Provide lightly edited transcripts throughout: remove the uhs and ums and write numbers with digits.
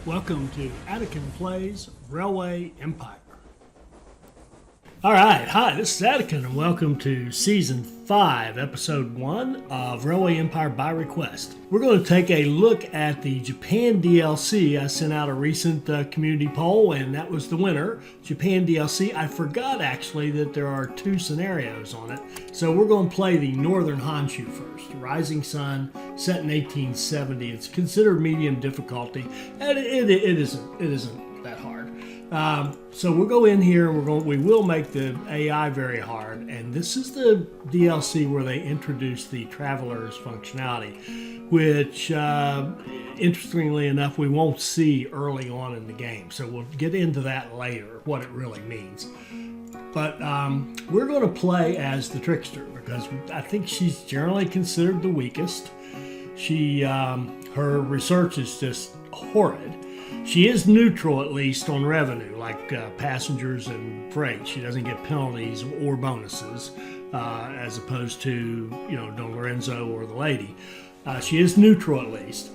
Welcome to Attican Plays Railway Empire. Alright, hi, this is Attican and welcome to Season 5, Episode 1 of Railway Empire by Request. We're going to take a look at the Japan DLC. I sent out a recent community poll and that was the winner, Japan DLC. I forgot actually that there are two scenarios on it. So we're going to play the Northern Honshu first. Rising Sun, set in 1870. It's considered medium difficulty and it isn't that hard. So we'll go in here and we will make the AI very hard, and this is the DLC where they introduce the Travelers functionality, which interestingly enough we won't see early on in the game, so we'll get into that later, what it really means. But we're going to play as the Trickster because I think she's generally considered the weakest. Her research is just horrid. She is neutral, at least, on revenue, like passengers and freight. She doesn't get penalties or bonuses, as opposed to, Don Lorenzo or the lady. She is neutral, at least.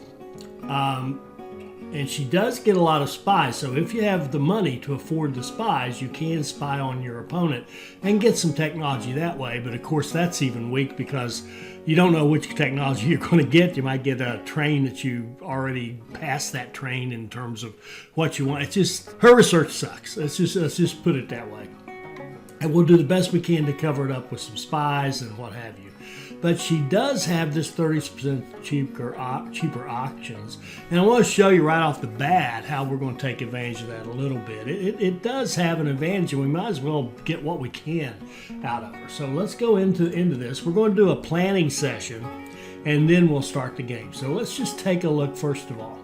And she does get a lot of spies, so if you have the money to afford the spies, you can spy on your opponent and get some technology that way. But, of course, that's even weak because you don't know which technology you're going to get. You might get a train that you already passed that train in terms of what you want. It's just, her research sucks. Let's just put it that way. And we'll do the best we can to cover it up with some spies and what have you. But she does have this 30% cheaper options. And I want to show you right off the bat how we're going to take advantage of that a little bit. It does have an advantage, and we might as well get what we can out of her. So let's go into this. We're going to do a planning session, and then we'll start the game. So let's just take a look first of all.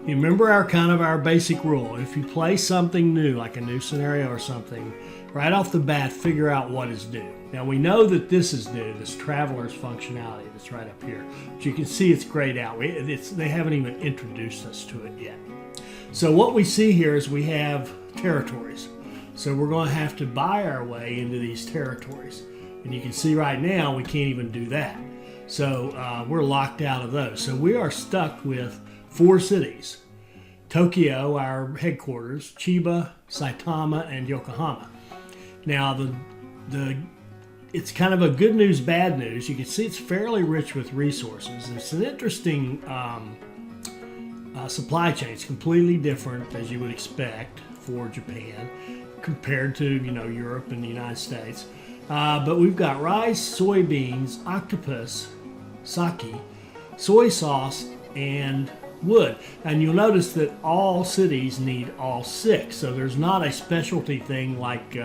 You remember our basic rule. If you play something new, like a new scenario or something, right off the bat, figure out what is new. Now we know that this is new, this Travelers functionality that's right up here. But you can see it's grayed out. They haven't even introduced us to it yet. So what we see here is we have territories. So we're going to have to buy our way into these territories. And you can see right now we can't even do that. So we're locked out of those. So we are stuck with 4 cities. Tokyo, our headquarters, Chiba, Saitama, and Yokohama. Now it's kind of a good news, bad news. You can see it's fairly rich with resources. It's an interesting supply chain. It's completely different, as you would expect, for Japan compared to Europe and the United States. But we've got rice, soybeans, octopus, sake, soy sauce, and wood. And you'll notice that all cities need all 6. So there's not a specialty thing like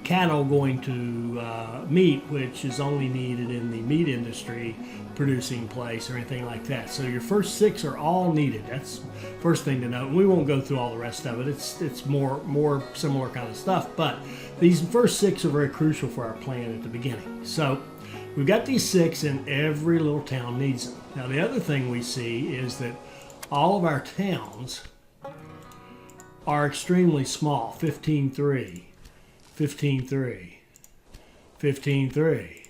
cattle going to meat, which is only needed in the meat industry producing place or anything like that. So your first 6 are all needed. That's first thing to note. We won't go through all the rest of it. It's more similar kind of stuff. But these first 6 are very crucial for our plan at the beginning. So we've got these 6 and every little town needs them. Now the other thing we see is that all of our towns are extremely small. 15-3, 15-3, 15-3,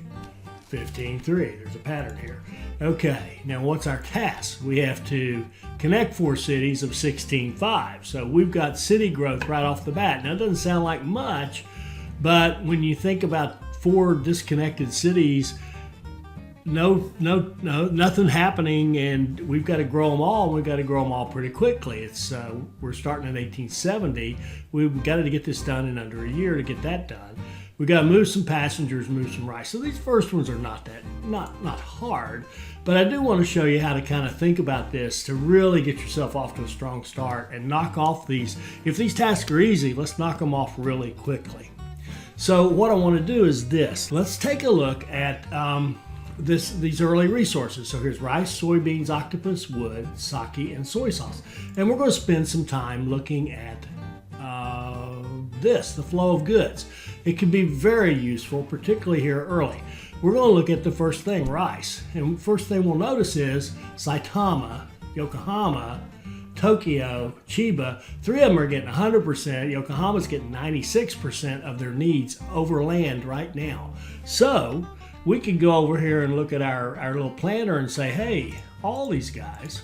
15-3. There's a pattern here. Okay, now what's our task? We have to connect 4 cities of 16-5. So we've got city growth right off the bat. Now it doesn't sound like much, but when you think about 4 disconnected cities, nothing happening, and we've got to grow them all. We've got to grow them all pretty quickly. We're starting in 1870. We've got to get this done in under a year to get that done. We've got to move some passengers, move some rice. So these first ones are not hard, but I do want to show you how to kind of think about this to really get yourself off to a strong start and knock off these. If these tasks are easy, let's knock them off really quickly. So what I want to do is this. Let's take a look at these early resources. So here's rice, soybeans, octopus, wood, sake, and soy sauce. And we're going to spend some time looking at the flow of goods. It can be very useful, particularly here early. We're going to look at the first thing, rice. And first thing we'll notice is Saitama, Yokohama, Tokyo, Chiba, 3 of them are getting 100%. Yokohama's getting 96% of their needs over land right now. So we could go over here and look at our little planner and say, hey, all these guys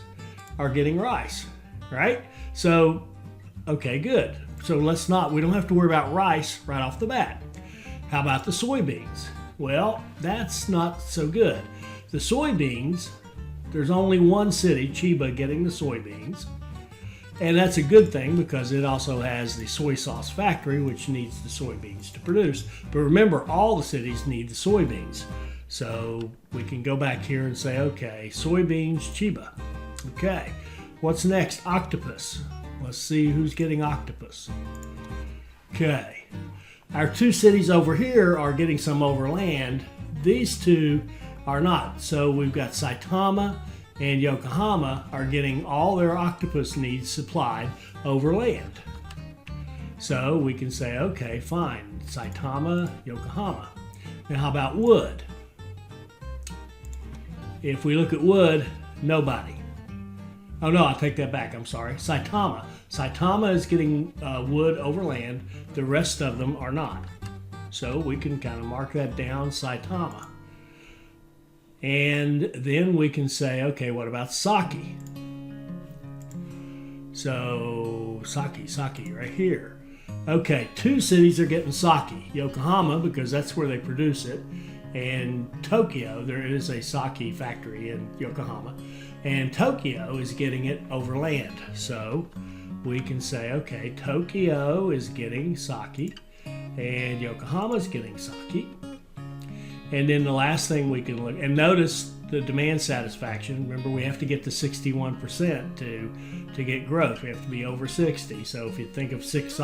are getting rice. right? So, okay, good. So we don't have to worry about rice right off the bat. How about the soybeans? Well, that's not so good. The soybeans, there's only one city, Chiba, getting the soybeans. And that's a good thing because it also has the soy sauce factory, which needs the soybeans to produce. But remember, all the cities need the soybeans. So we can go back here and say, okay, soybeans, Chiba. Okay, what's next? Octopus. Let's see who's getting octopus. Okay, our two cities over here are getting some overland. These two are not. So we've got Saitama and Yokohama are getting all their octopus needs supplied overland. So we can say, okay, fine, Saitama, Yokohama. Now how about wood? If we look at wood, nobody. Oh no, I'll take that back, I'm sorry. Saitama. Saitama is getting wood overland, the rest of them are not. So we can kind of mark that down, Saitama. And then we can say, okay, what about sake? So, sake right here. Okay, two cities are getting sake. Yokohama, because that's where they produce it, and Tokyo, there is a sake factory in Yokohama, and Tokyo is getting it overland. So we can say, okay, Tokyo is getting sake, and Yokohama is getting sake. And then the last thing we can look, and notice the demand satisfaction. Remember, we have to get to 61% to get growth. We have to be over 60. So if you think of six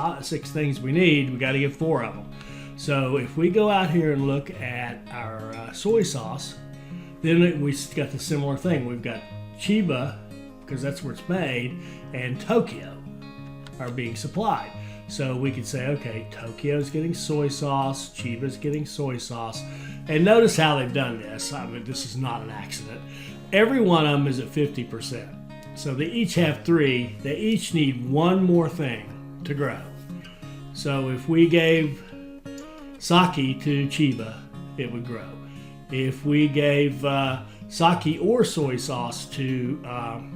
things we need, we got to get 4 of them. So if we go out here and look at our soy sauce, then we got the similar thing. We've got Chiba, because that's where it's made, and Tokyo are being supplied. So we could say, okay, Tokyo's getting soy sauce, Chiba's getting soy sauce. And notice how they've done this. I mean, this is not an accident. Every one of them is at 50%. So they each have 3. They each need one more thing to grow. So if we gave sake to Chiba, it would grow. If we gave sake or soy sauce to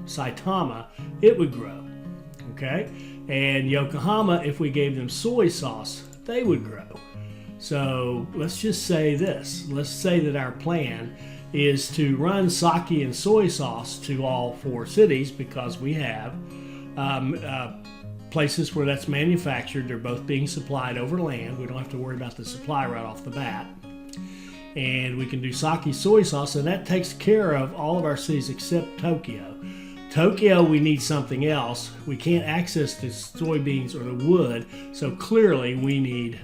Saitama, it would grow. Okay? And Yokohama, if we gave them soy sauce, they would grow. So let's just say this. Let's say that our plan is to run sake and soy sauce to all 4 cities because we have places where that's manufactured. They're both being supplied over land. We don't have to worry about the supply right off the bat. And we can do sake soy sauce, and that takes care of all of our cities except Tokyo. Tokyo, we need something else. We can't access the soybeans or the wood, so clearly we need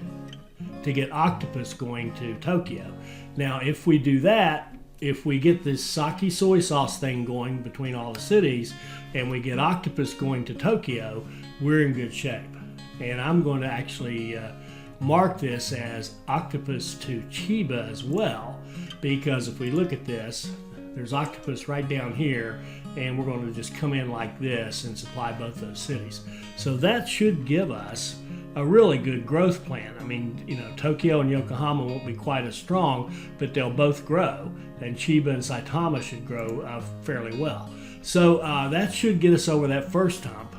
to get octopus going to Tokyo. Now, if we do that, if we get this sake soy sauce thing going between all the cities and we get octopus going to Tokyo, we're in good shape. And I'm going to actually mark this as octopus to Chiba as well, because if we look at this, there's octopus right down here, and we're going to just come in like this and supply both those cities. So that should give us a really good growth plan. I mean, you know, Tokyo and Yokohama won't be quite as strong, but they'll both grow, and Chiba and Saitama should grow fairly well. So that should get us over that first hump.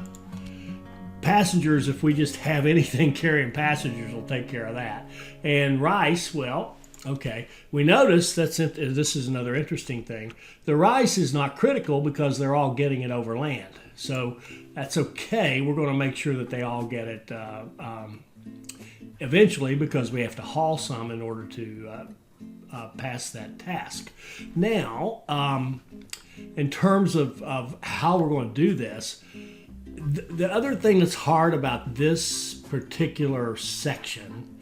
Passengers, if we just have anything carrying passengers, will take care of that. And rice, well, okay, we notice this is another interesting thing. The rice is not critical because they're all getting it over land. So that's okay. We're going to make sure that they all get it eventually, because we have to haul some in order to pass that task. Now, in terms of how we're going to do this, the other thing that's hard about this particular section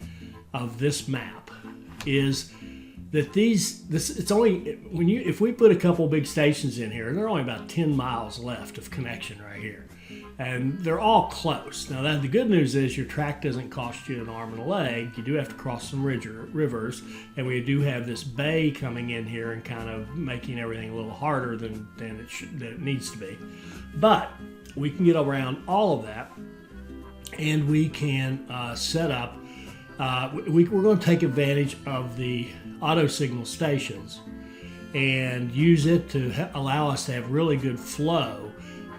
of this map is that if we put a couple big stations in here, they're only about 10 miles left of connection right here, and they're all close. Now, the good news is your track doesn't cost you an arm and a leg. You do have to cross some rivers, and we do have this bay coming in here and kind of making everything a little harder than it needs to be. But we can get around all of that, and we can set up. We're going to take advantage of the auto signal stations and use it to allow us to have really good flow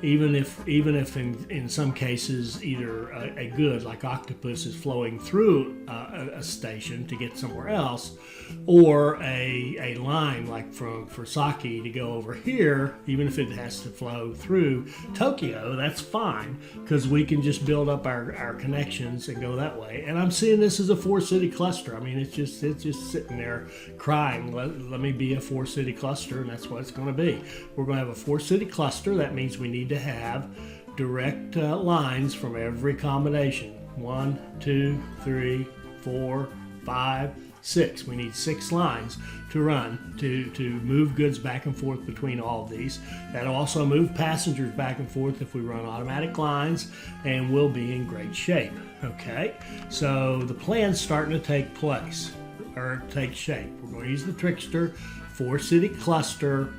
even if in some cases either a good like octopus is flowing through a station to get somewhere else, or a line like for sake to go over here, even if it has to flow through Tokyo, that's fine because we can just build up our connections and go that way. And I'm seeing this as a 4-city cluster. I mean, it's just sitting there crying, let me be a 4-city cluster, and that's what it's going to be. We're going to have a 4-city cluster. That means we need to have direct lines from every combination. 1, 2, 3, 4, 5, 6. We need 6 lines to run to move goods back and forth between all of these. That'll also move passengers back and forth if we run automatic lines, and we'll be in great shape. Okay, so the plan's starting to take place or take shape. We're going to use the Trickster 4-city cluster,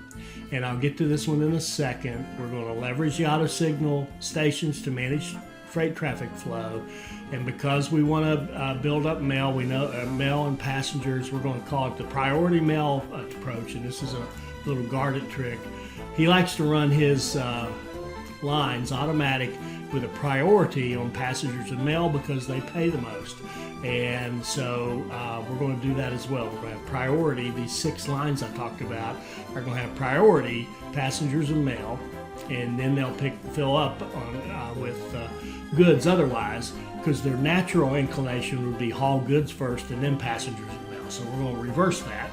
and I'll get to this one in a second. We're going to leverage the auto signal stations to manage freight traffic flow, and because we want to build up mail, we know mail and passengers, we're going to call it the priority mail approach, and this is a little guarded trick. He likes to run his lines automatic with a priority on passengers and mail because they pay the most. And so we're going to do that as well. We're going to have priority. These 6 lines I talked about are going to have priority passengers and mail, and then they'll fill up on, with goods otherwise, because their natural inclination would be haul goods first and then passengers and mail. So we're going to reverse that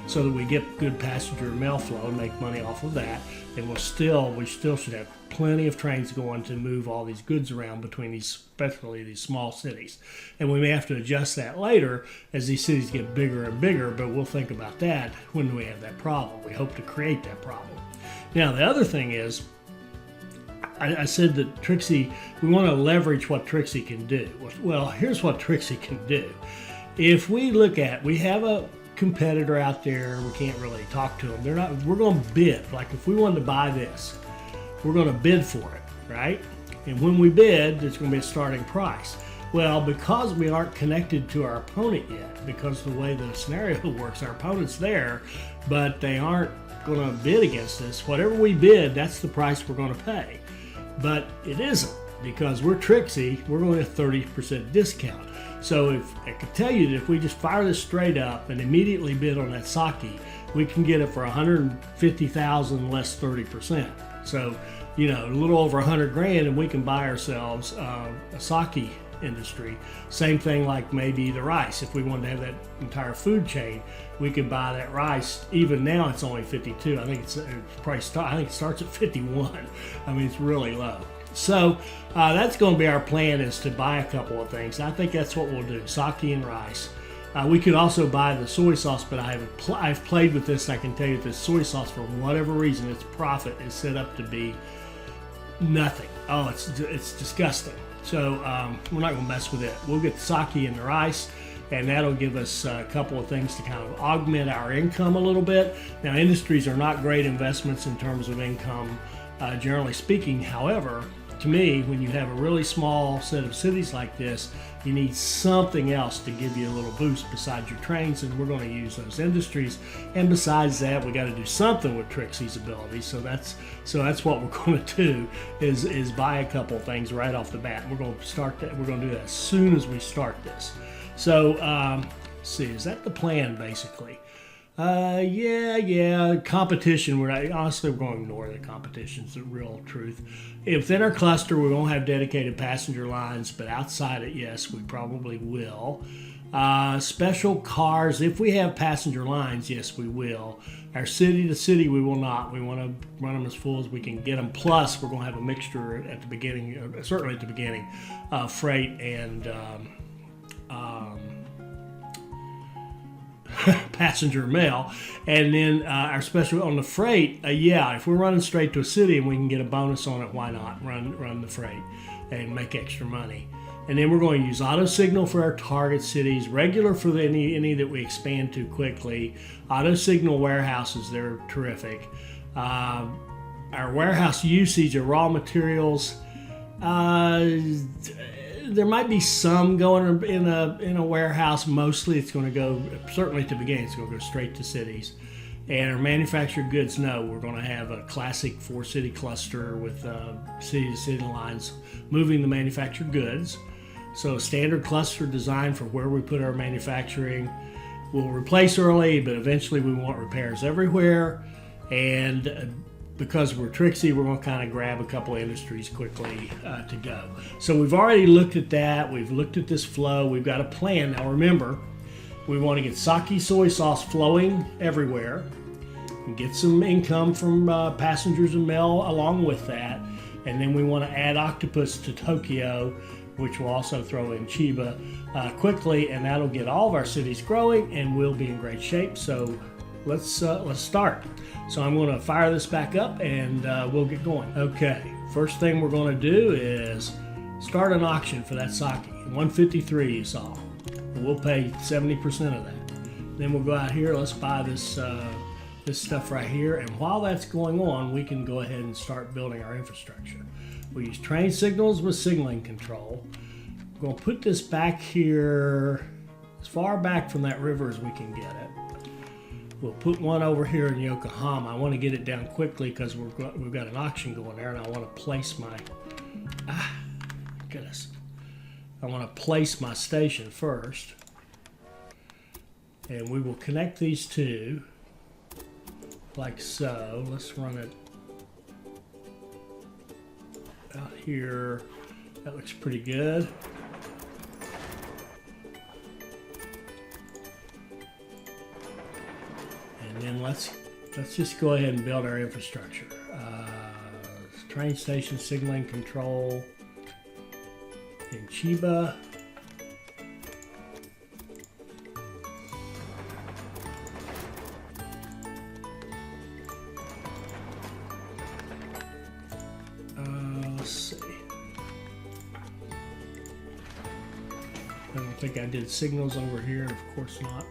so that we get good passenger and mail flow and make money off of that. And we still should have plenty of trains going to move all these goods around between these, especially these small cities. And we may have to adjust that later as these cities get bigger and bigger, but we'll think about that when we have that problem. We hope to create that problem. Now, the other thing is, I said that Trixie, we want to leverage what Trixie can do. Well, here's what Trixie can do. If we look at, we have a competitor out there, we can't really talk to them. We're going to bid. Like if we wanted to buy this, we're going to bid for it, right? And when we bid, there's going to be a starting price. Well, because we aren't connected to our opponent yet, because of the way the scenario works, our opponent's there, but they aren't going to bid against us. Whatever we bid, that's the price we're going to pay. But it isn't, because we're Trixie, we're going to get a 30% discount. So if I could tell you that if we just fire this straight up and immediately bid on that sake, we can get it for $150,000 less 30%. So, you know, a little over $100,000, and we can buy ourselves a sake industry. Same thing like maybe the rice. If we wanted to have that entire food chain, we could buy that rice. Even now, it's only 52. I think it's probably I think it starts at 51. I mean, it's really low. So that's going to be our plan, is to buy a couple of things. I think that's what we'll do: sake and rice. We could also buy the soy sauce, but I've played with this. I can tell you that this soy sauce, for whatever reason, its profit is set up to be nothing. Oh, it's disgusting. So we're not going to mess with it. We'll get the sake and the rice, and that'll give us a couple of things to kind of augment our income a little bit. Now, industries are not great investments in terms of income, generally speaking. However, to me, when you have a really small set of cities like this, you need something else to give you a little boost besides your trains, and we're going to use those industries. And besides that, we got to do something with Trixie's ability. So that's what we're going to do, is buy a couple of things right off the bat. We're going to start that. We're going to do that as soon as we start this. So let's see, is that the plan basically? Yeah. Competition. Honestly, we're going to ignore the competition. It's the real truth. Within our cluster, we won't have dedicated passenger lines, but outside it, yes, we probably will. Special cars, if we have passenger lines, yes, we will. Our city to city, we will not. We want to run them as full as we can get them. Plus, we're going to have a mixture at the beginning, certainly at the beginning, freight and passenger mail. And then our special on the freight, if we're running straight to a city and we can get a bonus on it, why not run the freight and make extra money? And then we're going to use auto signal for our target cities, regular for any that we expand to quickly. Auto signal warehouses, they're terrific. Our warehouse usage of raw materials, there might be some going in a warehouse. Mostly it's going to go, certainly at the beginning, it's going to go straight to cities. And our manufactured goods, no, we're going to have a classic 4-city cluster with city-to-city lines moving the manufactured goods. So a standard cluster designed for where we put our manufacturing. We'll replace early, but eventually we want repairs everywhere. And because we're tricksy, we're going to kind of grab a couple of industries quickly to go. So we've already looked at that. We've looked at this flow. We've got a plan. Now remember, we want to get sake soy sauce flowing everywhere and get some income from passengers and mail along with that. And then we want to add octopus to Tokyo, which will also throw in Chiba quickly, and that'll get all of our cities growing, and we'll be in great shape. So let's start. So I'm going to fire this back up, and we'll get going. Okay, first thing we're going to do is start an auction for that sake. 153 you saw. We'll pay 70% of that. Then we'll go out here. Let's buy this this stuff right here, and while that's going on, we can go ahead and start building our infrastructure. We use train signals with signaling control. We're going to put this back here as far back from that river as we can get it. We'll put one over here in Yokohama. I want to get it down quickly because we've got an auction going there, and I want to place my goodness. I want to place my station first, and we will connect these two like so. Let's run it out here. That looks pretty good. And then let's just go ahead and build our infrastructure. Train station signaling control in Chiba. Let's see. I don't think I did signals over here. Of course not.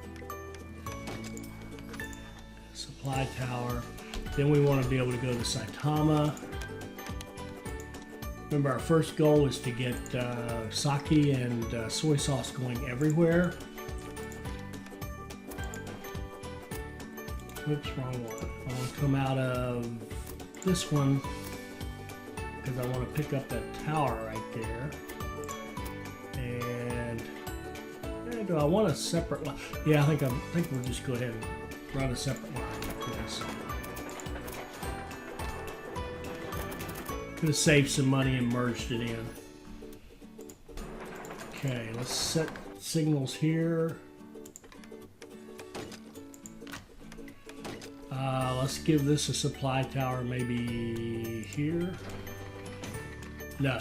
Supply tower. Then we want to be able to go to Saitama. Remember, our first goal is to get sake and soy sauce going everywhere. Oops, wrong one. I want to come out of this one because I want to pick up that tower right there. And do I want a separate line? Yeah, I think we'll just go ahead and run a separate line like this. Could have saved some money and merged it in. Okay, let's set signals here. Let's give this a supply tower maybe here. No,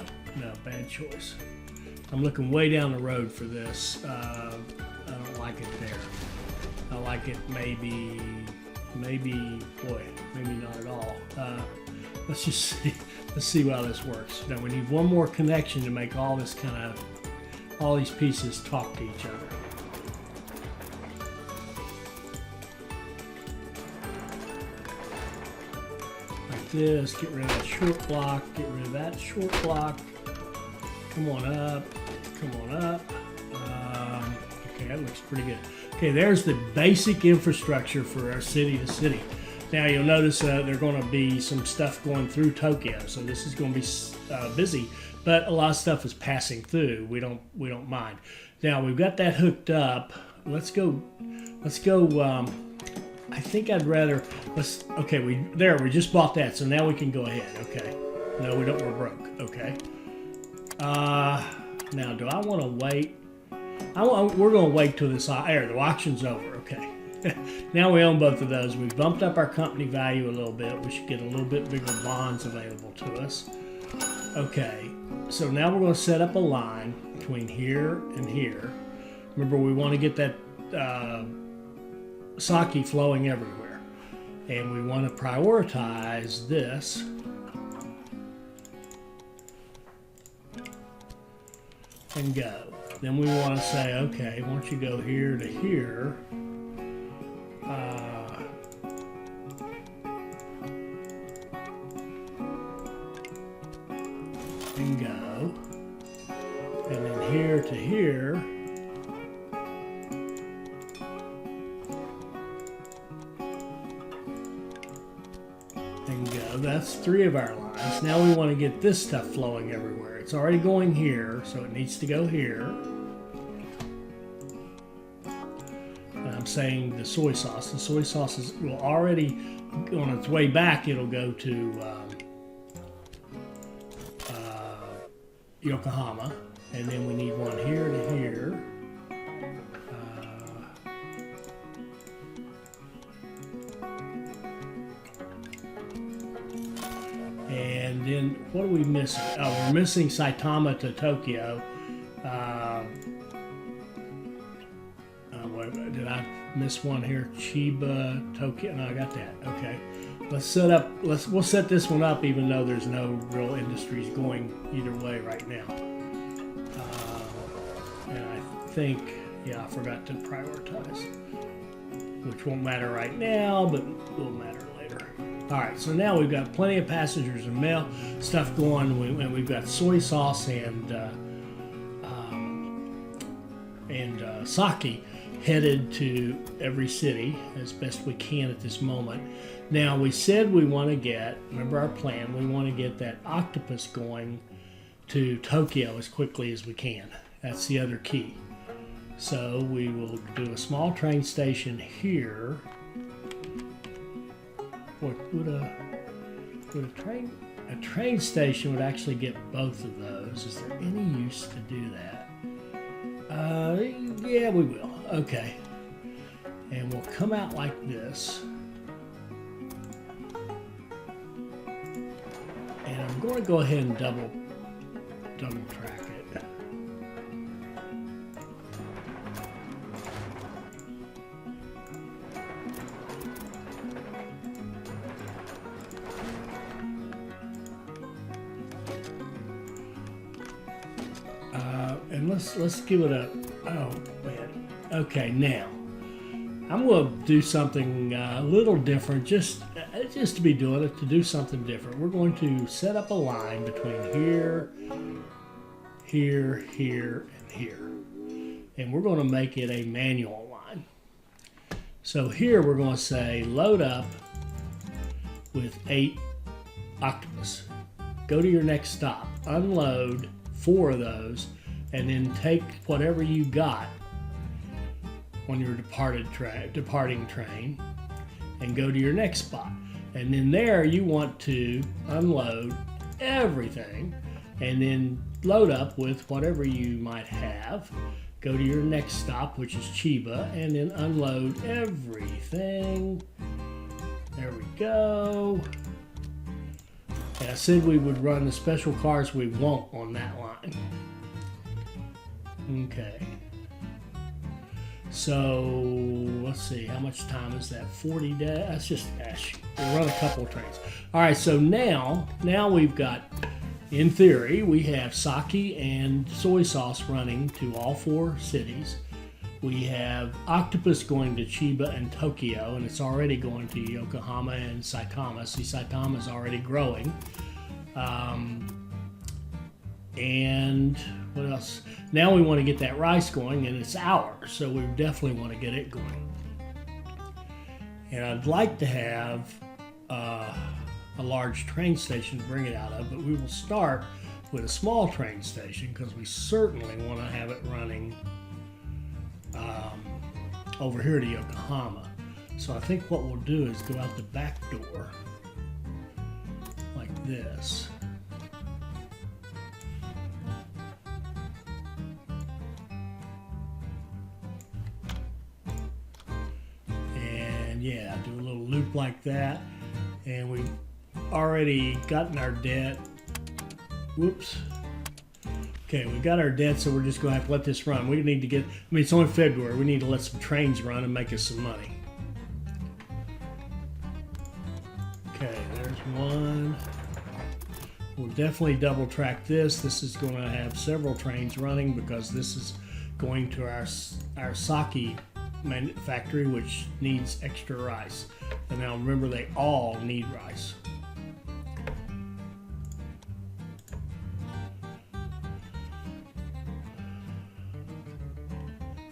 bad choice. I'm looking way down the road for this. I don't like it there. I like it maybe, boy, maybe not at all. Let's just see. Let's see how this works. Now we need one more connection to make all this all these pieces talk to each other. Like this, get rid of that short block, get rid of that short block. Come on up, come on up. Okay, that looks pretty good. Okay, there's the basic infrastructure for our city to city. Now you'll notice there's going to be some stuff going through Tokyo, so this is going to be busy, but a lot of stuff is passing through. We don't mind. Now we've got that hooked up. Let's go. I think I'd rather okay. We just bought that, so now we can go ahead. Okay. No, we don't. We're broke. Okay. Now do I want to wait? We're going to wait till the auction's over. Okay. Now we own both of those. We've bumped up our company value a little bit. We should get a little bit bigger bonds available to us. Okay, so now we're going to set up a line between here and here. Remember, we want to get that sake flowing everywhere. And we want to prioritize this. And go. Then we want to say, okay, once you go here to here, and go, and then here to here, that's 3 of our lines. Now we want to get this stuff flowing everywhere. It's already going here, so it needs to go here. And I'm saying the soy sauce. The soy sauce will already, on its way back, it'll go to Yokohama. And then we need one here to here. And then what are we missing? Oh, we're missing Saitama to Tokyo. Did I miss one here? Chiba, Tokyo. No, I got that. Okay. We'll set this one up even though there's no real industries going either way right now. And I think, yeah, I forgot to prioritize, which won't matter right now, but will matter later. All right, so now we've got plenty of passengers and mail stuff going, and we've got soy sauce and sake headed to every city as best we can at this moment. Now, we said we want to get, remember our plan, we want to get that octopus going to Tokyo as quickly as we can. That's the other key. So we will do a small train station here. Would a train station would actually get both of those? Is there any use to do that? Yeah, we will. Okay. And we'll come out like this. And I'm going to go ahead and double track it. And let's give it a, oh man. Okay, now I'm going to do something a little different, just to be doing it, to do something different. We're going to set up a line between here, here, here, and here. And we're going to make it a manual line. So here we're going to say load up with 8 octopus. Go to your next stop, unload 4 of those, and then take whatever you got on your departing train and go to your next spot. And then there you want to unload everything and then load up with whatever you might have. Go to your next stop, which is Chiba, and then unload everything. There we go. And I said we would run the special cars we won't on that line. Okay. So let's see, how much time is that? 40 days? That's just we'll run a couple of trains. All right, so now we've got, in theory, we have sake and soy sauce running to all 4 cities. We have octopus going to Chiba and Tokyo, and it's already going to Yokohama and Saitama. See, Saitama is already growing. And what else? Now we want to get that rice going, and it's ours, so we definitely want to get it going. And I'd like to have a large train station to bring it out of, but we will start with a small train station because we certainly want to have it running over here to Yokohama. So I think what we'll do is go out the back door like this. Yeah, do a little loop like that, and we've already gotten our debt. Whoops. Okay, we got our debt, so we're just going to have to let this run. We need to get, I mean, it's only February. We need to let some trains run and make us some money. Okay, there's one. We'll definitely double track this. This is going to have several trains running because this is going to our sake factory, which needs extra rice. And now remember, they all need rice.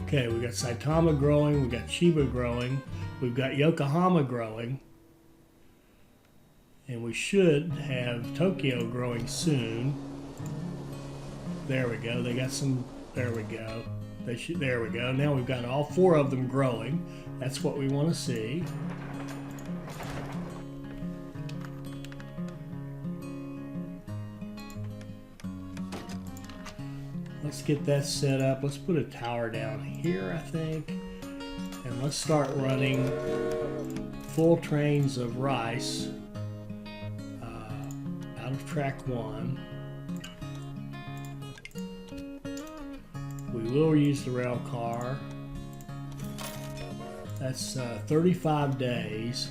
Okay, we got Saitama growing, we got Chiba growing, we've got Yokohama growing, And we should have Tokyo growing soon. There we go. They got some. There we go. They should. There we go. Now we've got all 4 of them growing. That's what we want to see. Let's get that set up. Let's put a tower down here, I think. And let's start running full trains of rice out of track 1. We will use the rail car. That's 35 days.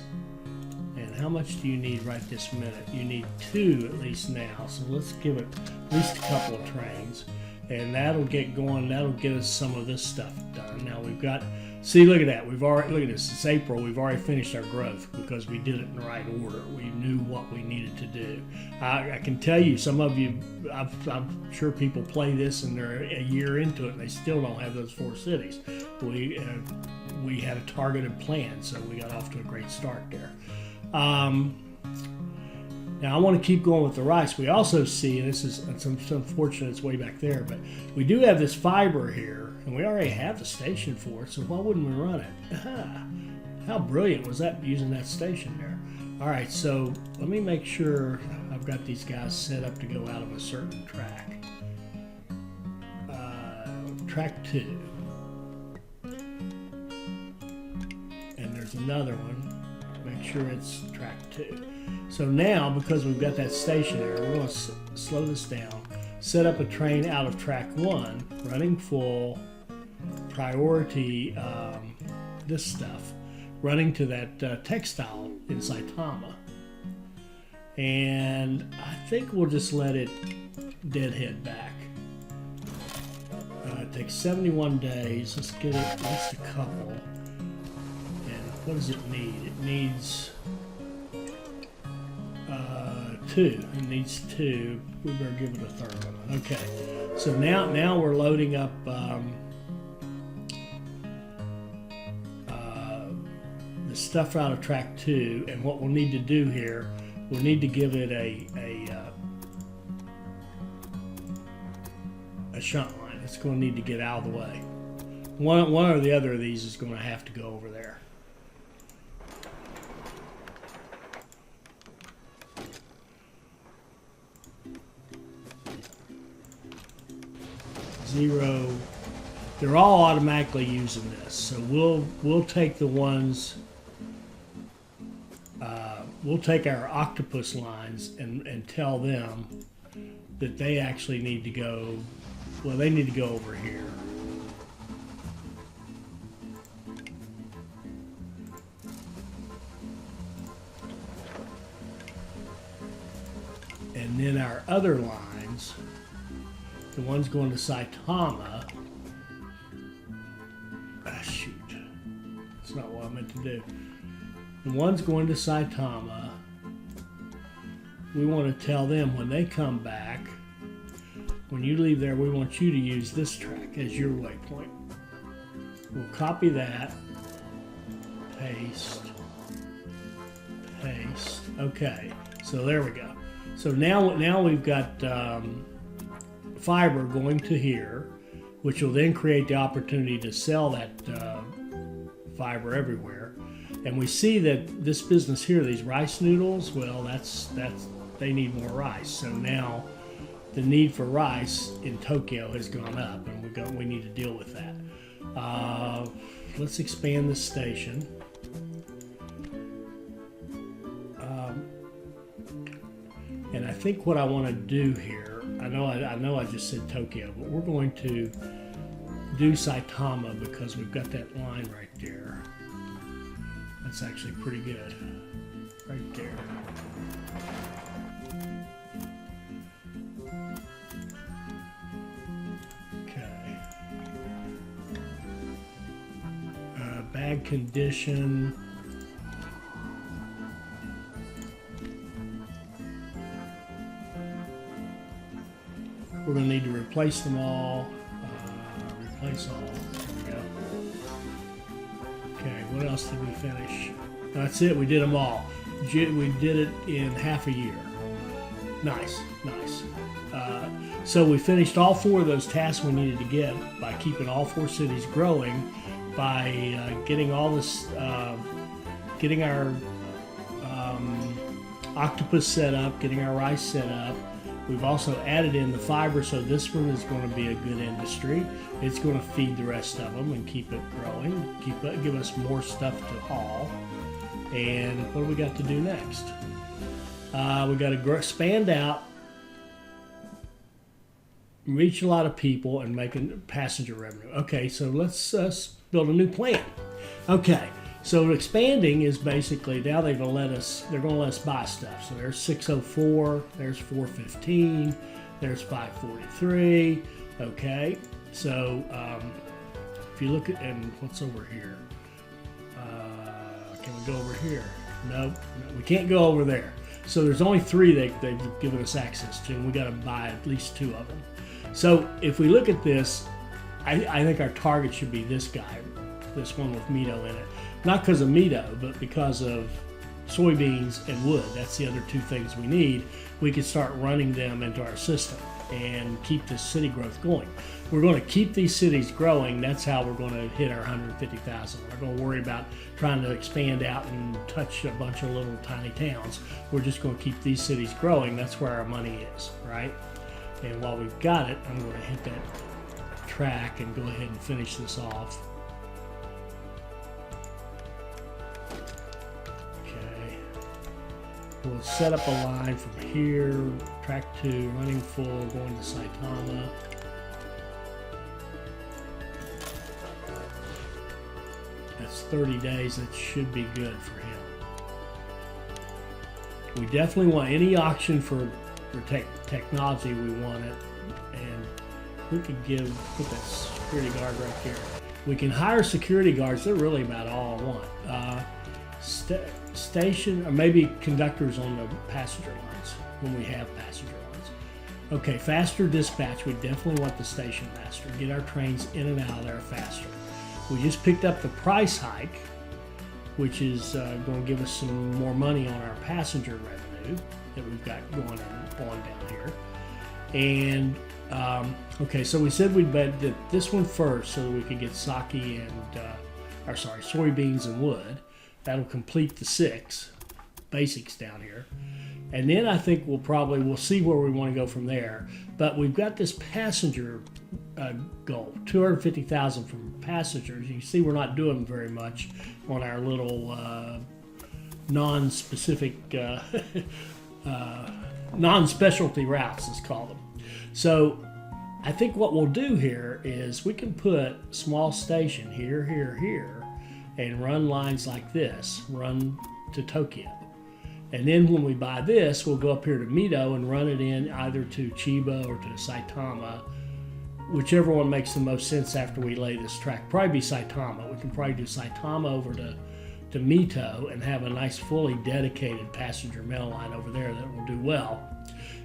And how much do you need right this minute? You need 2 at least now. So let's give it at least a couple of trains. And that'll get going. That'll get us some of this stuff done. Now we've got, see, look at that. We've already, look at this. It's April. We've already finished our growth because we did it in the right order. We knew what we needed to do. I can tell you, some of you, I'm sure people play this and they're a year into it and they still don't have those 4 cities. We had a targeted plan, so we got off to a great start there. Now I want to keep going with the rice. We also see, and this is it's unfortunate it's way back there, but we do have this fiber here, and we already have the station for it, so why wouldn't we run it? How brilliant was that, using that station there? All right, so let me make sure I've got these guys set up to go out of a certain track. Track 2. And there's another one. Make sure it's track 2. So now, because we've got that station there, we're going to slow this down, set up a train out of track 1, running full, priority this stuff, running to that textile in Saitama. And I think we'll just let it deadhead back. It takes 71 days. Let's get it at least a couple. And what does it need? It needs 2. It needs 2. We better give it a third one. Okay. So now we're loading up the stuff out of track 2, and what we'll need to do here, we'll need to give it a shunt line. It's going to need to get out of the way. One or the other of these is going to have to go over there. Zero. They're all automatically using this, so we'll take the ones. We'll take our octopus lines and tell them that they actually need to go. Well, they need to go over here. And then our other lines, the ones going to Saitama. Shoot. That's not what I meant to do. The ones going to Saitama, we want to tell them when they come back, when you leave there, we want you to use this track as your waypoint. We'll copy that, paste, paste. Okay, so there we go. So now we've got fiber going to here, which will then create the opportunity to sell that fiber everywhere. And we see that this business here, these rice noodles, well, that's they need more rice. So now the need for rice in Tokyo has gone up, and we need to deal with that. Let's expand this station. And I think what I want to do here, I know I just said Tokyo, but we're going to do Saitama because we've got that line right there. That's actually pretty good, right there. Okay. Bad condition. We're going to need to replace them all. Replace all. There we go. Okay, what else did we finish? That's it. We did them all. we did it in half a year. Nice, nice. So we finished all 4 of those tasks we needed to get by keeping all 4 cities growing, by getting all this, getting our octopus set up, getting our rice set up. We've also added in the fiber, so this one is going to be a good industry. It's going to feed the rest of them and keep it growing, give us more stuff to haul. And what do we got to do next? We got to expand out, reach a lot of people, and make a passenger revenue. Okay, so let's build a new plan. Okay, so expanding is basically now they're going to let us buy stuff. So there's 604, there's 415, there's 543. Okay, so if you look at, and what's over here? Can we go over here? Nope, we can't go over there. So there's only 3 they've given us access to, and we got to buy at least 2 of them. So if we look at this, I think our target should be this guy, this one with Mito in it. Not because of Mito, but because of soybeans and wood. That's the other 2 things we need. We can start running them into our system and keep this city growth going. We're going to keep these cities growing. That's how we're going to hit our 150,000. We're not going to worry about trying to expand out and touch a bunch of little tiny towns. We're just going to keep these cities growing. That's where our money is, right? And while we've got it, I'm going to hit that track and go ahead and finish this off. Okay. We'll set up a line from here, track 2, running full, going to Saitama. That's 30 days. That should be good for him. We definitely want any auction for technology. We want it, and we could put that security guard right there. We can hire security guards. They're really about all I want. Station, or maybe conductors on the passenger lines when we have passenger lines. Okay, faster dispatch. We definitely want the station master. Get our trains in and out of there faster. We just picked up the price hike, which is going to give us some more money on our passenger revenue that we've got going on down here. And okay, so we said we'd bet this one first so that we could get sake and soybeans and wood. That'll complete the 6 basics down here. And then I think we'll see where we want to go from there. But we've got this passenger goal, 250,000 from passengers. You see we're not doing very much on our little non-specific, non-specialty routes, let's call them. So I think what we'll do here is we can put small station here, here, here, and run lines like this, run to Tokyo. And then when we buy this, we'll go up here to Mito and run it in either to Chiba or to Saitama, whichever one makes the most sense after we lay this track. Probably be Saitama. We can probably do Saitama over to Mito and have a nice fully dedicated passenger mail line over there that will do well.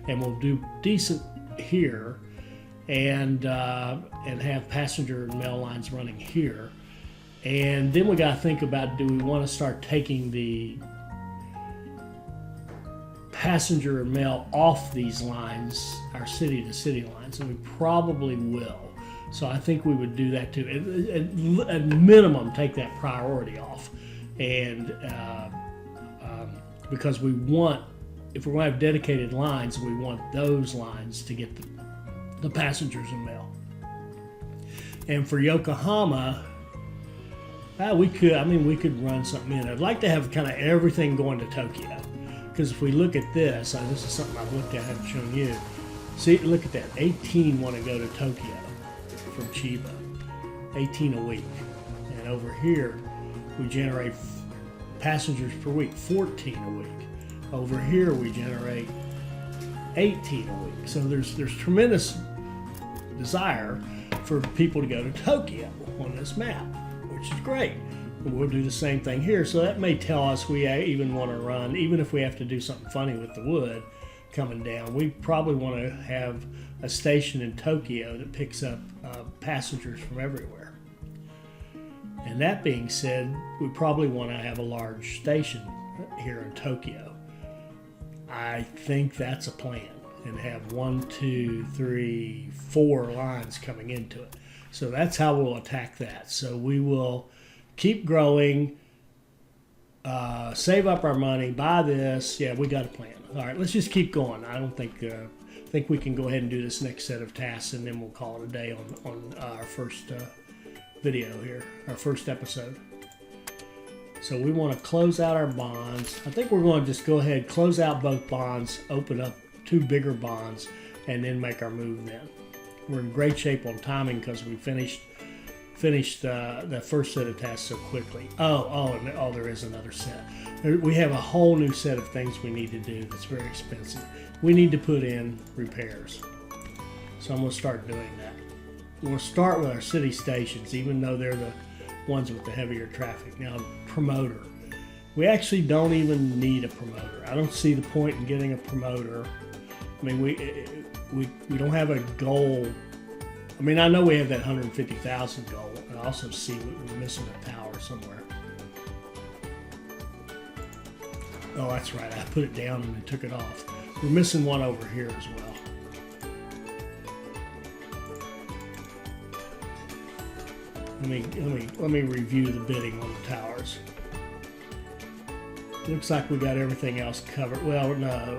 And we'll do decent here and have passenger mail lines running here. And then we got to think about, do we want to start taking the passenger mail off these lines, our city to city lines? And we probably will. So I think we would do that too. At minimum, take that priority off. And because we want, if we're going to have dedicated lines, we want those lines to get the passengers and mail. And for Yokohama, we could run something in. I'd like to have kind of everything going to Tokyo. Because if we look at this, this is something I've looked at, I haven't shown you. See, look at that. 18 want to go to Tokyo from Chiba. 18 a week. And over here, we generate passengers per week, 14 a week. Over here, we generate 18 a week. So there's tremendous desire for people to go to Tokyo on this map, which is great. We'll do the same thing here. So that may tell us we even want to run, even if we have to do something funny with the wood coming down, we probably want to have a station in Tokyo that picks up passengers from everywhere. And that being said, we probably want to have a large station here in Tokyo. I think that's a plan, and have 1, 2, 3, 4 lines coming into it. So that's how we'll attack that. So we will keep growing, save up our money, buy this. Yeah, we got a plan. All right, let's just keep going. I don't think we can go ahead and do this next set of tasks, and then we'll call it a day on our first video here, our first episode. So we want to close out our bonds. I think we're going to just go ahead, close out both bonds, open up 2 bigger bonds, and then make our move then. We're in great shape on timing because we finished the first set of tasks so quickly. Oh, there is another set. We have a whole new set of things we need to do that's very expensive. We need to put in repairs. So I'm going to start doing that. We'll start with our city stations, even though they're the ones with the heavier traffic. Now, promoter. We actually don't even need a promoter. I don't see the point in getting a promoter. I mean, we don't have a goal. I mean, I know we have that 150,000 goal. I also see we're missing a tower somewhere. Oh, that's right. I put it down and then took it off. We're missing one over here as well. Let me review the bidding on the towers. Looks like we got everything else covered. Well, no.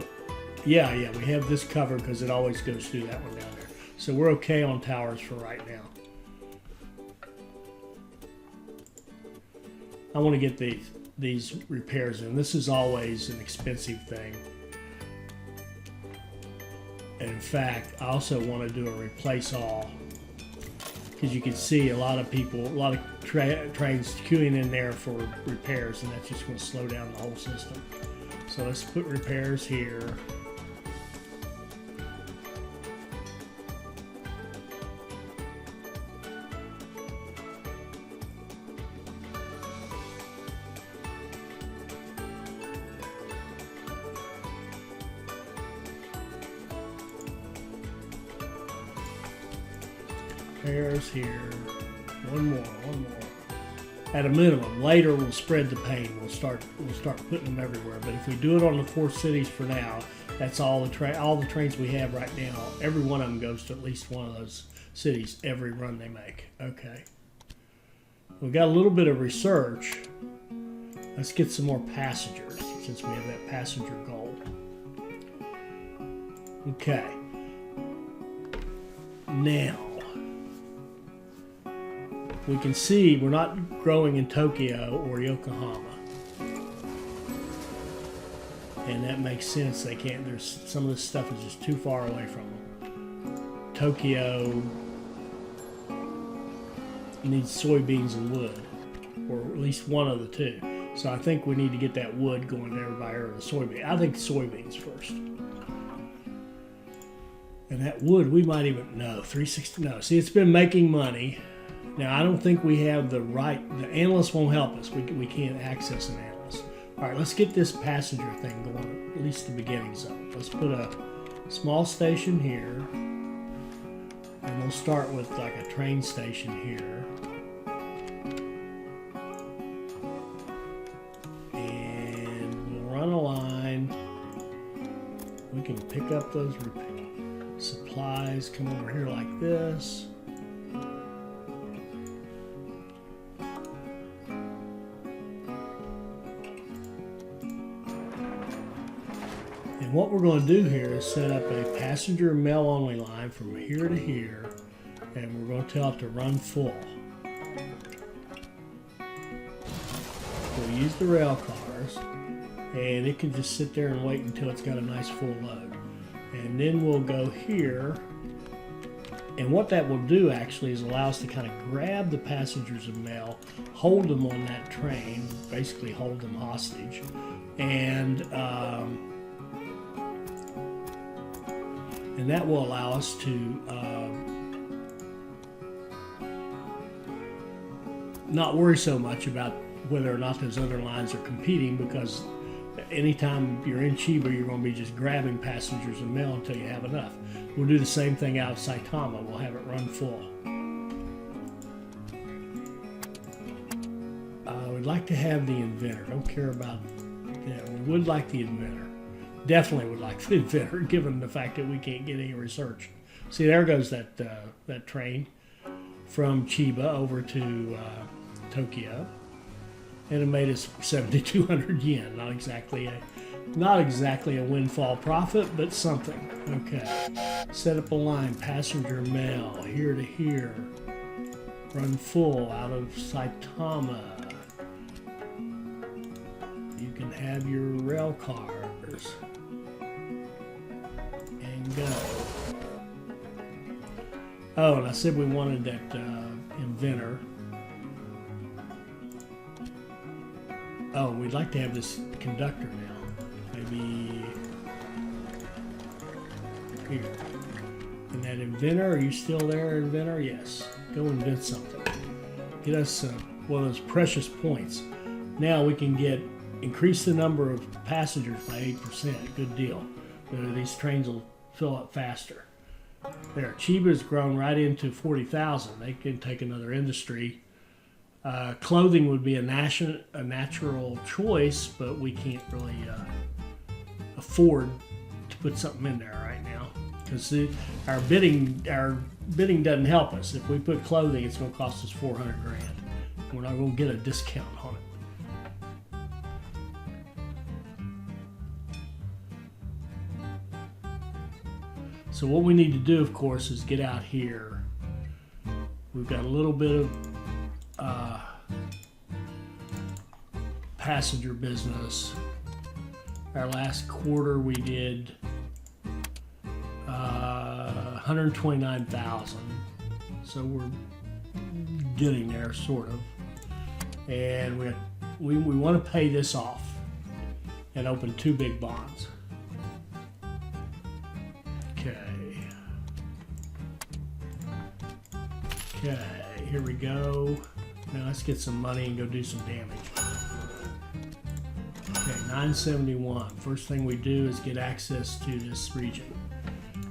Yeah, we have this covered because it always goes through that one down there. So we're okay on towers for right now. I want to get these repairs in. This is always an expensive thing. And in fact, I also want to do a replace all, because you can see a lot of people, a lot of trains queuing in there for repairs, and that's just going to slow down the whole system. So let's put repairs here. Repairs here. One more. At a minimum. Later we'll spread the pain. We'll start putting them everywhere. But if we do it on the 4 cities for now, that's all the trains we have right now. Every one of them goes to at least one of those cities every run they make. Okay. We've got a little bit of research. Let's get some more passengers since we have that passenger goal. Okay. Now, we can see we're not growing in Tokyo or Yokohama. And that makes sense. They can't, there's some of this stuff is just too far away from them. Tokyo needs soybeans and wood, or at least one of the two. So I think we need to get that wood going to everybody, or the soybean. I think soybeans first. And that wood, we might even, no, 360, no. See, it's been making money. Now, I don't think we have the analyst won't help us. We can't access an analyst. All right, let's get this passenger thing going, at least the beginning zone. Let's put a small station here, and we'll start with like a train station here. And we'll run a line. We can pick up those supplies, come over here like this. And what we're going to do here is set up a passenger mail only line from here to here, and we're going to tell it to run full. We'll use the rail cars, and it can just sit there and wait until it's got a nice full load. And then we'll go here, and what that will do actually is allow us to kind of grab the passengers of mail, hold them on that train, basically hold them hostage, and that will allow us to not worry so much about whether or not those other lines are competing, because anytime you're in Chiba, you're going to be just grabbing passengers and mail until you have enough. We'll do the same thing out of Saitama. We'll have it run full. I would like to have the inventor. Don't care about Yeah, we would like the inventor. Definitely would like the inventor, given the fact that we can't get any research. See, there goes that that train from Chiba over to Tokyo, and it made us 7,200 yen. Not exactly a windfall profit, but something. Okay, set up a line, passenger mail here to here, run full out of Saitama. You can have your rail cars and go. Oh, and I said we wanted that inventor. Oh, we'd like to have this conductor now. Maybe here. And that inventor, are you still there, inventor? Yes. Go invent something. Get us one of those precious points. Now we can increase the number of passengers by 8%. Good deal. These trains will fill up faster. There, Chiba's grown right into 40,000. They can take another industry. Clothing would be a natural choice, but we can't really afford to put something in there right now because our bidding doesn't help us. If we put clothing, it's going to cost us 400 grand. We're not going to get a discount on it. So what we need to do, of course, is get out here. We've got a little bit of passenger business. Our last quarter we did 129,000. So we're getting there, sort of. And we want to pay this off and open 2 big bonds. Okay, here we go. Now let's get some money and go do some damage. Okay, 971. First thing we do is get access to this region.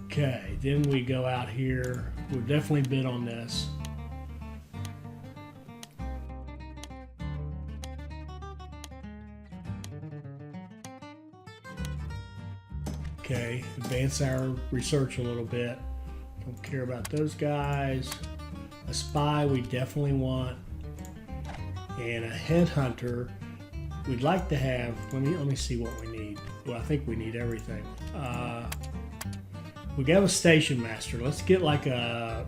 Okay, then we go out here. We'll definitely bid on this. Okay, advance our research a little bit. Don't care about those guys. A spy we definitely want, and a headhunter we'd like to have. Let me see what we need. Well, I think we need everything. We got a station master. Let's get like a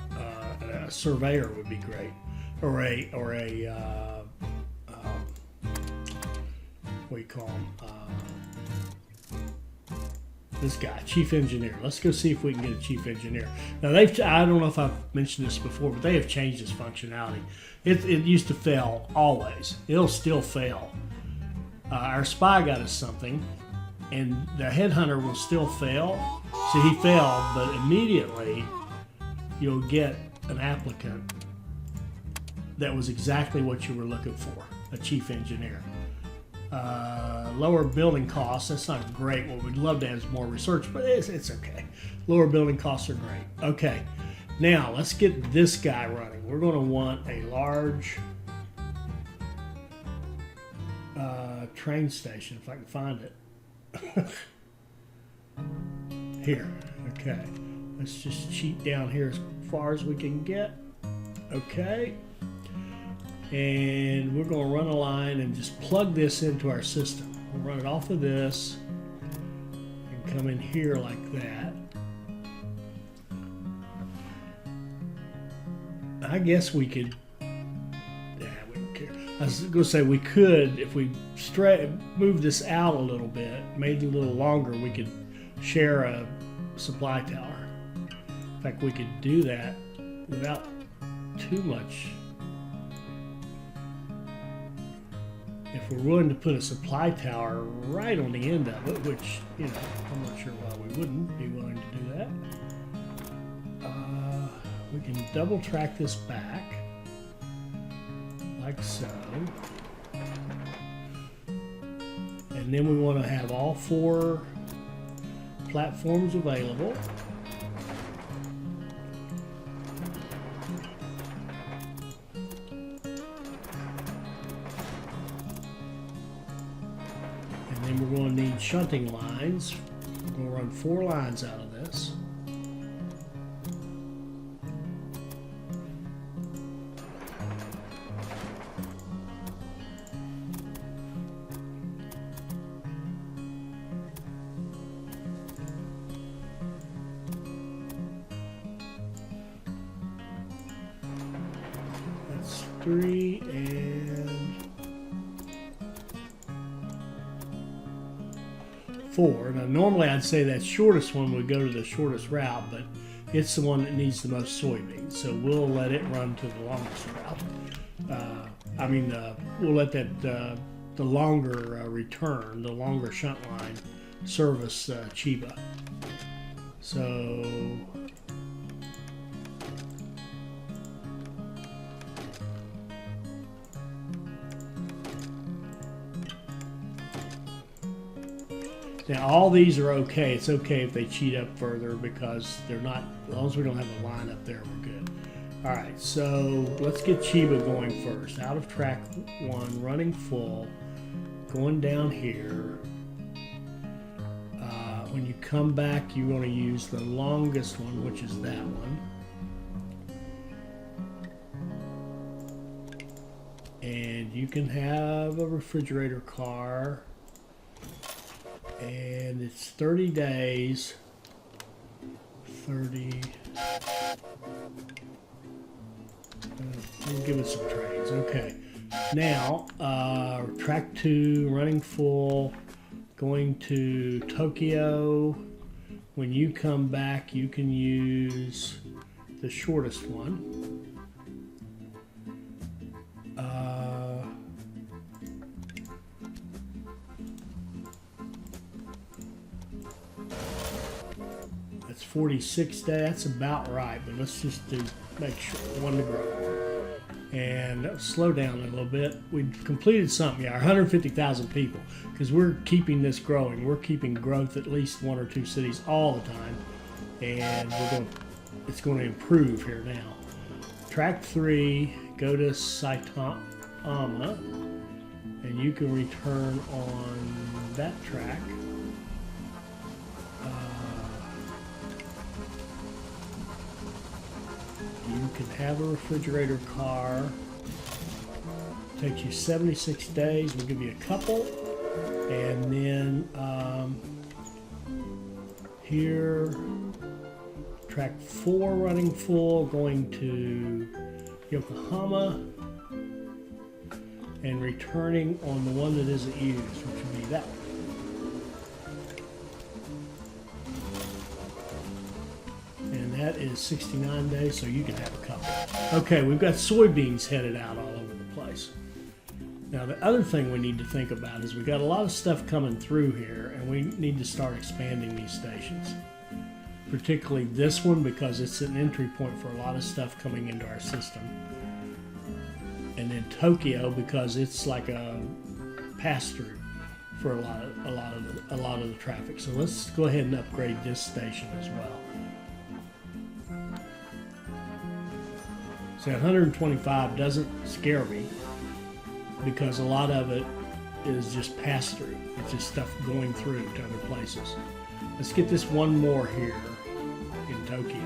surveyor would be great, or a what do you call him? This guy, chief engineer. Let's go see if we can get a chief engineer. Now I don't know if I've mentioned this before, but they have changed this functionality. It used to fail always. It'll still fail. Our spy got us something, and the headhunter will still fail. See, he failed, but immediately you'll get an applicant that was exactly what you were looking for, a chief engineer. Lower building costs, that's not great. What we'd love to have is more research, but it's okay. Lower building costs are great. Okay, now let's get this guy running. We're going to want a large train station, if I can find it. Here, okay. Let's just cheat down here as far as we can get. Okay. And we're going to run a line and just plug this into our system. We'll run it off of this and come in here like that. I guess we could, we don't care. I was going to say we could, if we move this out a little bit, made it a little longer, we could share a supply tower. In fact, we could do that without too much. If we're willing to put a supply tower right on the end of it, which, you know, I'm not sure why we wouldn't be willing to do that. We can double track this back, like so. And then we want to have all 4 platforms available. then we're going to need shunting lines. We're going to run 4 lines out of this. That's 3 and 4. Now normally I'd say that shortest one would go to the shortest route, but it's the one that needs the most soybeans, so we'll let it run to the longest route. We'll let that the longer return, the longer shunt line, service Chiba. So now all these are okay. It's okay if they cheat up further because they're not, as long as we don't have a line up there, we're good. All right, so let's get Chiba going first. Out of track 1, running full, going down here. When you come back, you're going to use the longest one, which is that one. And you can have a refrigerator car. And it's 30 days. 30. We'll give it some trades. Okay. Now, track 2, running full, going to Tokyo. When you come back, you can use the shortest one. That's 46 days. That's about right, but let's just make sure one to grow. And slow down a little bit. We've completed something, yeah, 150,000 people, because we're keeping this growing. We're keeping growth at least 1 or 2 cities all the time, and it's going to improve here now. Track 3, go to Saitama, and you can return on that track. You can have a refrigerator car. Takes you 76 days. We'll give you a couple. And then here, track 4 running full, going to Yokohama and returning on the one that isn't used, which would be that one. That is 69 days, so you can have a couple. Okay, we've got soybeans headed out all over the place. Now, the other thing we need to think about is we've got a lot of stuff coming through here, and we need to start expanding these stations. Particularly this one, because it's an entry point for a lot of stuff coming into our system. And then Tokyo, because it's like a pass-through for a lot of the traffic. So let's go ahead and upgrade this station as well. So 125 doesn't scare me because a lot of it is just pass through. It's just stuff going through to other places. Let's get this one more here in Tokyo.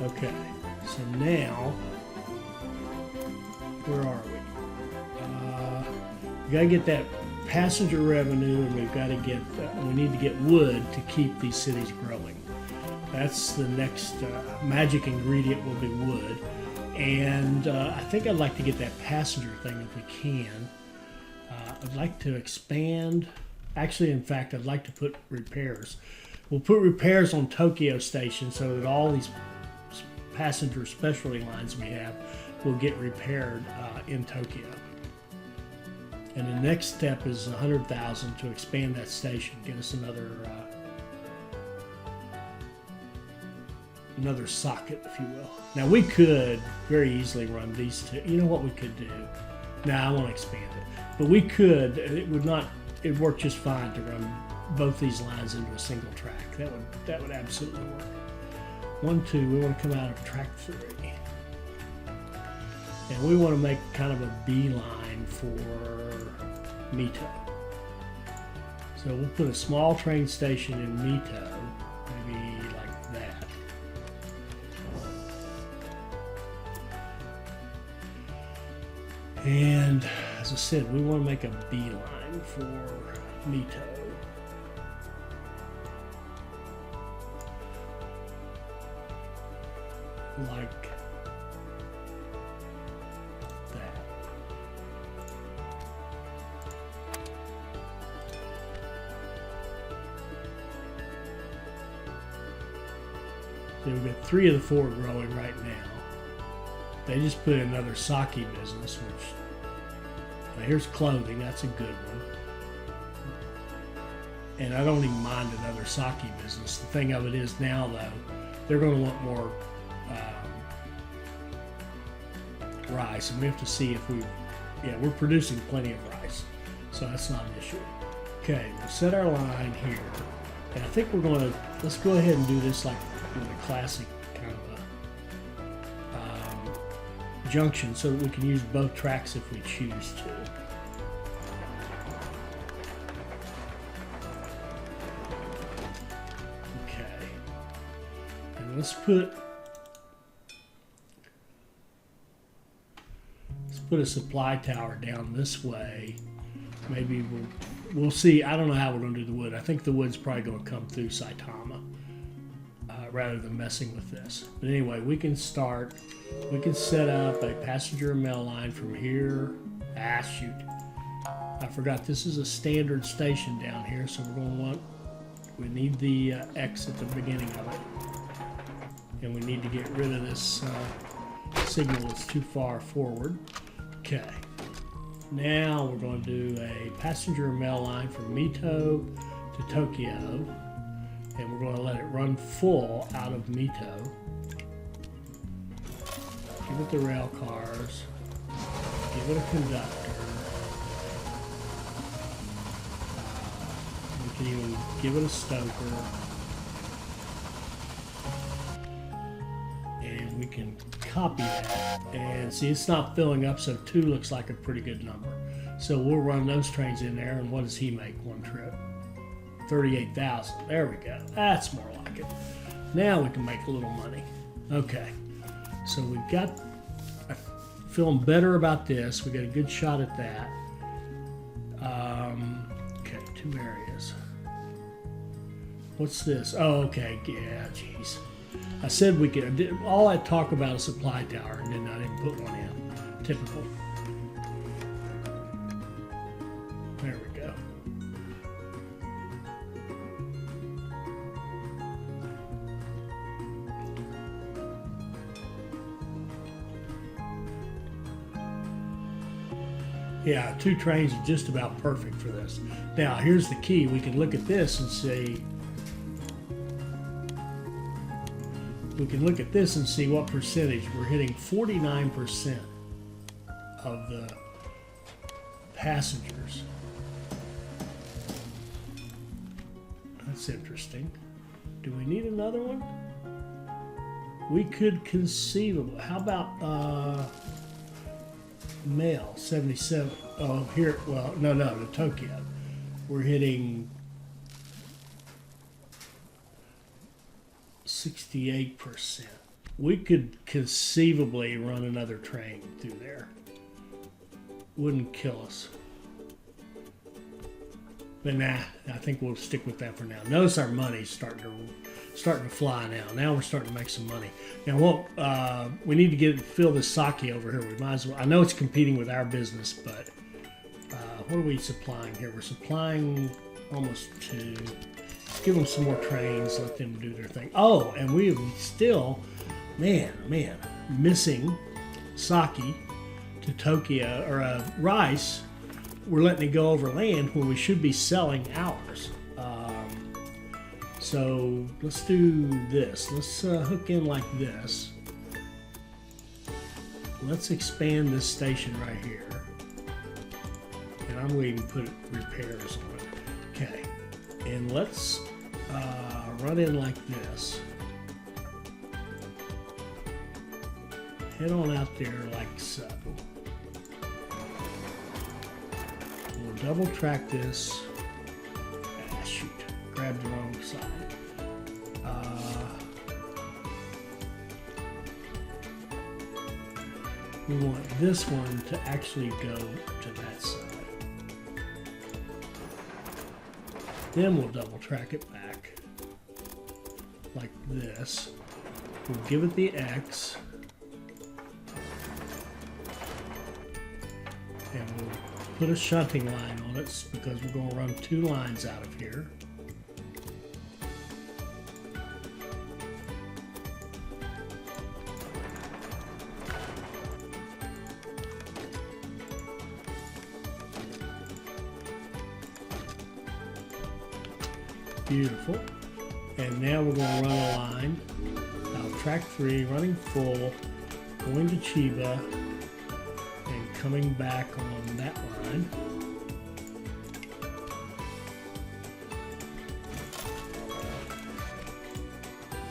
Okay, so now, where are we? We gotta get that passenger revenue, and we've got to get, we need to get wood to keep these cities growing. That's the next magic ingredient will be wood. And I think I'd like to get that passenger thing if we can. I'd like to expand. Actually, in fact, I'd like to put repairs. We'll put repairs on Tokyo Station so that all these passenger specialty lines we have will get repaired in Tokyo. And the next step is 100,000 to expand that station, get us another socket, if you will. Now we could very easily run these two. You know what we could do? Now I want to expand it, but we could. It'd work just fine to run both these lines into a single track. That would absolutely work. 1, 2. We want to come out of track 3. And we want to make kind of a beeline for Mito. So we'll put a small train station in Mito, maybe like that. And as I said, we want to make a beeline for Mito. Like that. So we've got 3 of the 4 growing right now. They just put in another sake business, which here's clothing. That's a good one. And I don't even mind another sake business. The thing of it is now, though, they're going to want more rice, and we have to see if we're producing plenty of rice, so that's not an issue. Okay, we'll set our line here, and I think we're going to, let's go ahead and do this like with a classic kind of a junction, so that we can use both tracks if we choose to. Okay, and let's put a supply tower down this way. Maybe we'll see. I don't know how we're going to do the wood. I think the wood's probably going to come through Saitama rather than messing with this. But anyway, we can start. We can set up a passenger mail line from here. Ah, shoot. I forgot this is a standard station down here, so we're going to want, we need the X at the beginning of it. And we need to get rid of this signal that's too far forward. Okay, now we're going to do a passenger mail line from Mito to Tokyo, and we're going to let it run full out of Mito. Give it the rail cars, give it a conductor. We can even give it a stoker, and we can copy that, and see it's not filling up, so 2 looks like a pretty good number. So we'll run those trains in there, and what does he make one trip? 38,000. There we go. That's more like it. Now we can make a little money. Okay, so we've got, I'm feeling better about this. We got a good shot at that. Okay, 2 areas. What's this? Oh, okay. Yeah, geez. I said we could, all I talk about is supply tower, and then I didn't put one in. Typical. There we go. Yeah, 2 trains are just about perfect for this. Now, here's the key. We can look at this and see, what percentage. We're hitting 49% of the passengers. That's interesting. Do we need another one? We could conceivably. How about mail, 77. Oh, here, well, no, to Tokyo. We're hitting 68%. We could conceivably run another train through there. Wouldn't kill us. But nah, I think we'll stick with that for now. Notice our money's starting to fly now. Now we're starting to make some money. Now what we need to fill this sake over here. We might as well. I know it's competing with our business, but what are we supplying here? We're supplying almost 2. Give them some more trains. Let them do their thing. Oh, and we still, man, missing sake to Tokyo, or rice. We're letting it go over land when we should be selling ours. So let's do this. Let's hook in like this. Let's expand this station right here. And I'm going to put repairs on it. Okay. And let's run in like this. head on out there like so. We'll double track this. Ah, shoot, grabbed the wrong side. We want this one to actually go to that side. Then we'll double track it back like this. We'll give it the X. And we'll put a shunting line on it because we're going to run 2 lines out of here. Beautiful. And now we're going to run a line. Now track 3, running full, going to Chiba, and coming back on that line.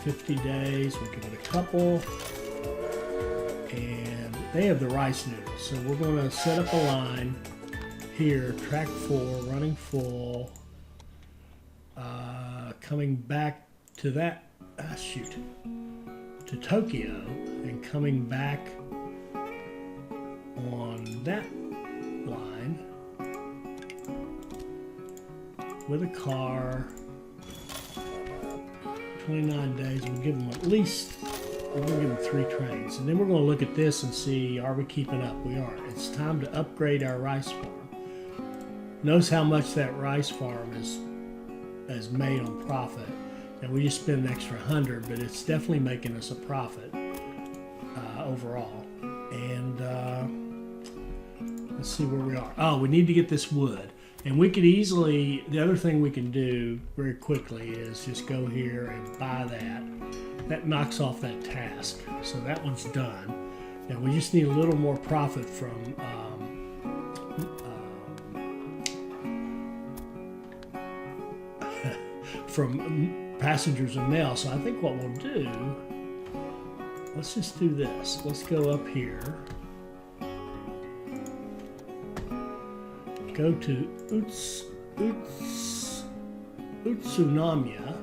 $50 days, we'll give it a couple. And they have the rice noodles. So we're going to set up a line here, track 4, running full. Coming back to that, to Tokyo, and coming back on that line with a car. 29 days, we'll give them at least, we're going to give them 3 trains. And then we're going to look at this and see, are we keeping up? We are. It's time to upgrade our rice farm. Notice how much that rice farm is made on profit, and we just spent an extra 100, but it's definitely making us a profit overall. And let's see where we are. Oh, we need to get this wood, and we could easily, the other thing we can do very quickly is just go here and buy that. That knocks off that task, so that one's done. And we just need a little more profit from passengers and mail. So I think what we'll do, let's just do this. Let's go up here, go to Utsunomiya,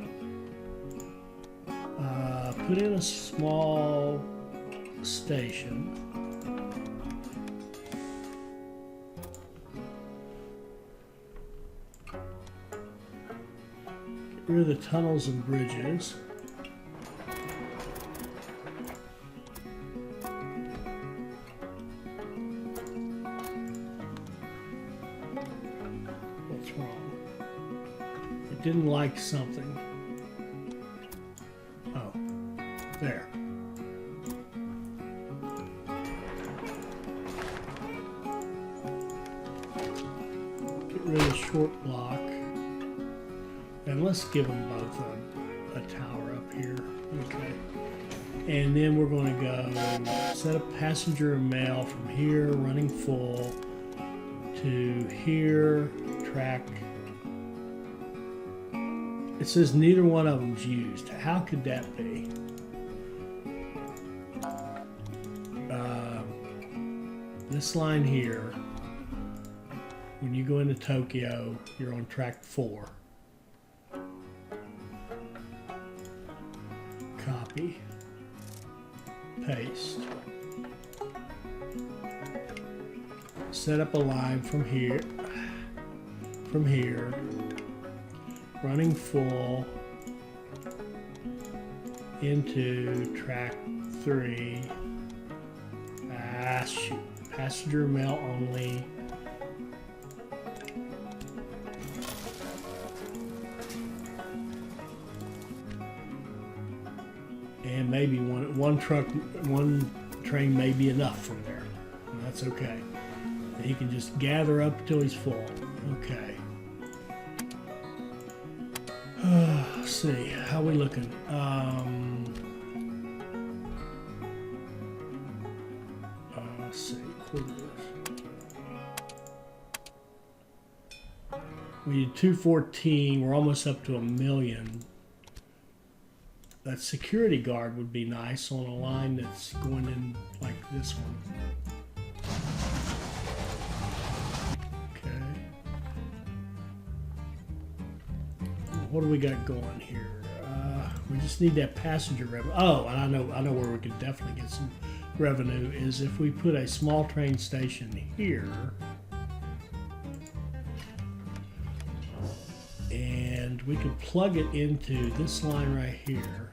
put in a small station. Rid of the tunnels and bridges. What's wrong? It didn't like something. Oh, there. Get rid of short block. And let's give them both a tower up here. Okay. And then we're going to go set up passenger and mail from here, running full, to here, track. It says neither one of them's used. How could that be? This line here, when you go into Tokyo, you're on track 4. Copy, paste, set up a line from here, running full into track 3. Shoot, passenger mail only. And maybe one train may be enough from there. And that's okay. And he can just gather up until he's full. Okay. Let's see, how we looking? Let's see, quarters. We did 214. We're almost up to 1 million. that security guard would be nice on a line that's going in like this one. Okay. What do we got going here? We just need that passenger revenue. Oh, and I know where we could definitely get some revenue is if we put a small train station here. And we could plug it into this line right here.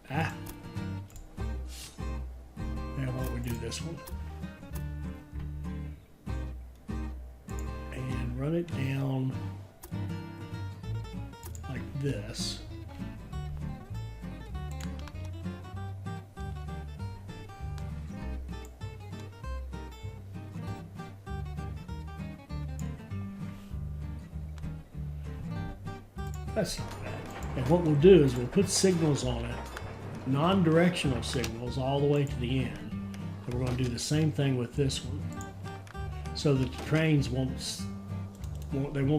Now why don't we do this one? And run it down like this. That's not bad. And what we'll do is we'll put signals on it, non-directional signals all the way to the end. And we're going to do the same thing with this one, so that the trains won't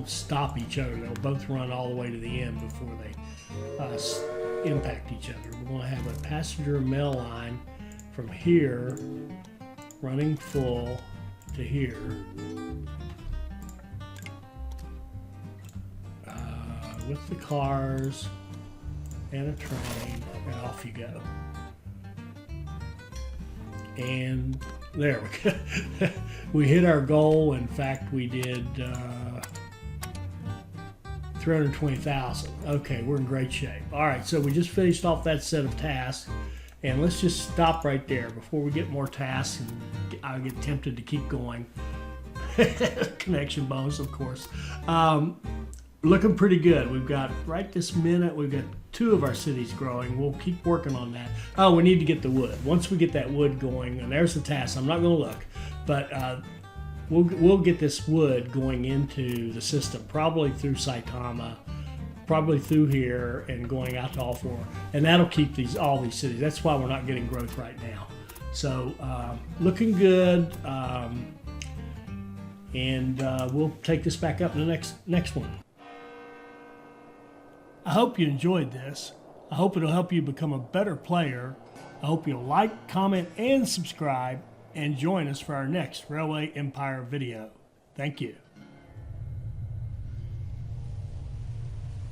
stop each other. They'll both run all the way to the end before they impact each other. We're going to have a passenger mail line from here running full to here. With the cars and a train, and off you go. And there we go. We hit our goal. In fact, we did 320,000. Okay, we're in great shape. All right, so we just finished off that set of tasks, and let's just stop right there before we get more tasks and I get tempted to keep going. Connection bonus, of course. Looking pretty good. We've got, right this minute, we've got 2 of our cities growing. We'll keep working on that. Oh, we need to get the wood. Once we get that wood going, and there's the task. I'm not going to look, but we'll get this wood going into the system, probably through Saitama, probably through here, and going out to all 4. And that'll keep all these cities. That's why we're not getting growth right now. So looking good. And we'll take this back up in the next one. I hope you enjoyed this. I hope it'll help you become a better player. I hope you'll like, comment, and subscribe, and join us for our next Railway Empire video. Thank you.